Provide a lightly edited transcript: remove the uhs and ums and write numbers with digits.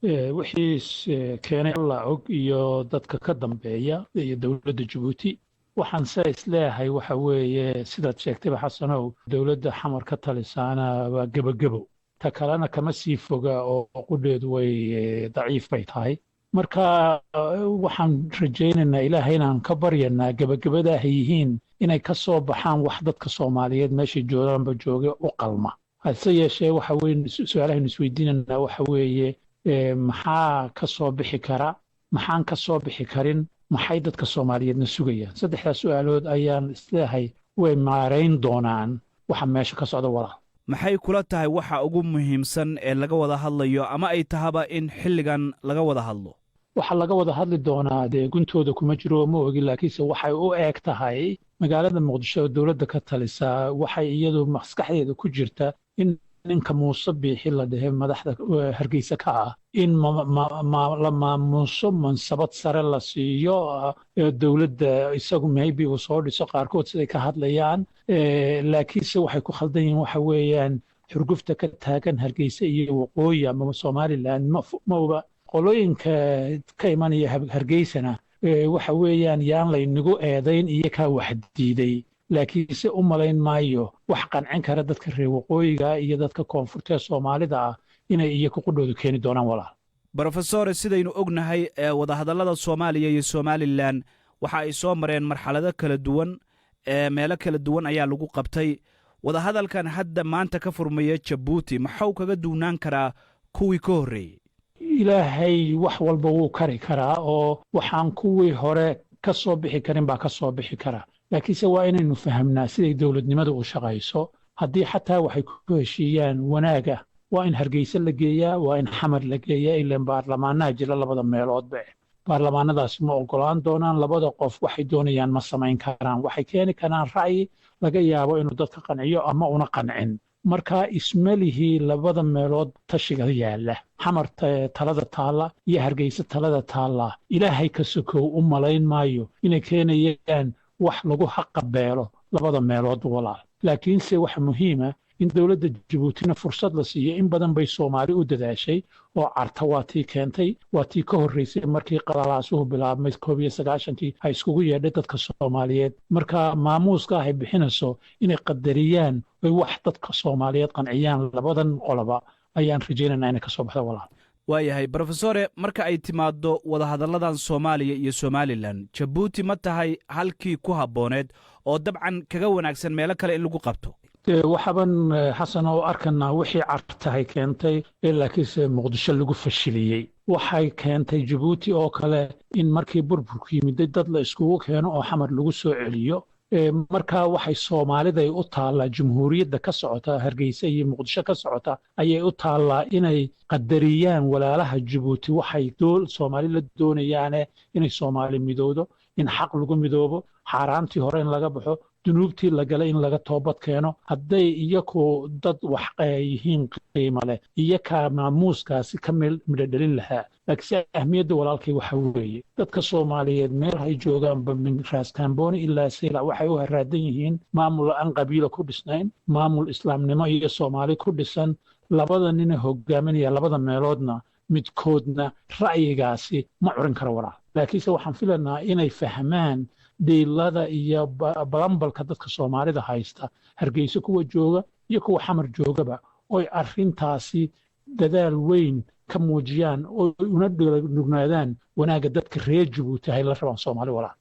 wixii keenay alla og iyo dadka ka dambeeya iyo dowladda Jabuuti waxaan se isleeyahay waxa weeye sidaad sheegtayba xasanow dowladda xamar ka talisaana waa gebagebo ta kalena kama sii foga oo qudheedu way daciif bay tahay marka waxaan rajaynaynaa ilaahay inaan ka baryanaa gebagabada ay yihiin inay ka soo baxaan wax dadka Soomaaliyeed meesha joogaanba jooga u qalma hase yeeshee waxa weeye su'aalahaynu isweydiinanaa waxa weeye maxaa ka soo bixi kara maxaan ka soo bixi karin maxay dadka Soomaaliyeedna sugayaan saddexdaas su'aalood ayaan isleeyahay way maarayn doonaan waxa meesha ka socda walaal maxay kula tahay waxa ugu muhiimsan ee laga wada hadlayo ama ay tahaba in xilligan laga wada hadlo waxa laga wada hadli doonaa dee guntooda kuma jiro ma ogi laakiinse waxay u eeg tahay magaalada Muqdisho oo dowladda ka talisa waxay iyadu maskaxdeeda ku jirta in ninka Muuse Biixi la dhahay madaxda Hargeysa ka ah in la maamuuso mansabad sare la siiyo dowladda isagu maybe uu soo dhiso qaarkood siday ka hadlayaan laakiinse waxay ku khaldan yihiin waxa weeyaan xurgufta ka taagan Hargeysa iyo waqooyi ama Somaliland mawba qolooyinka ka imanaya Hargeysana waxa weeyaan yaan laynagu eedayn iyo ka wax diiday laakiinse u malayn maayo wax qancin kara dadka reer waqooyiga iyo dadka koonfurta Soomaalida ah inay iyagu qudhoodu keeni doonaan walaal Professor sidaynu ognahay wadahadallada Soomaaliya iyo Somaliland waxa ay soo mareen marxalado kala duwan meelo kala duwan ayaa lagu qabtay wadahadalkan hadda maanta ka furmaya Jabuuti maxuu kaga duunaan karaa kuwii ka horeeyay ilaahay wax walba wuu kari karaa oo waxaan kuwii hore ka soo bixi karin baa ka soo bixi karaa laakiinse waa inaynu fahamnaa siday dowladnimadu u shaqayso haddii xataa waxay ku heshiiyaan wanaaga waa in Hargeysa la geeyaa waa in Xamar la geeyaa ilaa baarlamaanaha jira labada meeloodba baarlamaanadaas ma ogolaan doonaan labada qof waxay doonayaan ma samayn karaan waxay keeni karaan ra'yi laga yaabo inuu dadka qanciyo ama una qancin marka ismalihii labada meelood tashiga yaala Xamar talada taala iyo Hargeysa talada taala ilaahay ka sokow u malayn maayo inay keenayaan wax lagu xaqabeelo labada meelood walaal laakiinse waxa muhiim ah in dowladda Jabuutina fursad la siiyo in badan bay Soomaali u dadaashay oo carta waatii keentay waatii ka horeysay markii qalaalaasuhu bilaabmay 1990 ay iskugu yeedhay dadka Soomaaliyeed marka maamuuska ay bixinayso inay qadariyaan ay wax dadka Soomaaliyeed qanciyaan labadan qoloba ayaan rajaynaynaa inay ka soo baxdo walaal waayahay Professor marka ay timaado wadahadalladan Soomaaliya iyo Somaliland Jabuuti ma tahay halkii ku habooneed oo dabcan kaga wanaagsan meelo kale in lagu qabto waxaban xasan oo arkanaa wixii cartahay keentay laakiinse Muqdisho lagu fashiliyay waxay keentay Jabuuti oo kale in markii burburku yimid dad la iskugu keeno oo Xamar lagu soo celiyo marka waxay Soomaalida u taala jamhuuriyadda ka socota Hargeysa iyo Muqdisho ka socota ayay u taala inay qadariyaan walaalaha Jabuuti waxay Soomaali la doonayaan inay Soomaali midowdo in xaq lagu midoobo xaaraantii hore in laga baxo dunuubtii la galay in laga toobad keeno hadday iyagu dad wax yihiin qiimo leh iyaka maamuuskaasi ka midhadhalin lahaa laakiinse ahmiyadda walaalkay waxa weeye dadka Soomaaliyeed meel ay joogaanba min Raas Kaambooni ilaa Saylac waxay u haraadan yihiin maamul aan qabiilo ku dhisnayn maamul islaamnimo iyo Soomaali ku dhisan labada nin hogaaminaya labada meeloodna midkoodna ra'yigaasi ma curin karo walaal laakiinse waxaan filanaa inay fahmaan deylada iyo balambalka dadka Soomaalida haysta Hargeysa kuwa jooga iyo kuwa Xamar joogaba oo arrintaasi dadaal weyn ka muujiyaan oo una dhugnaadaan wanaaga dadka reer Jabuuti ay la rabaan Soomaali walaal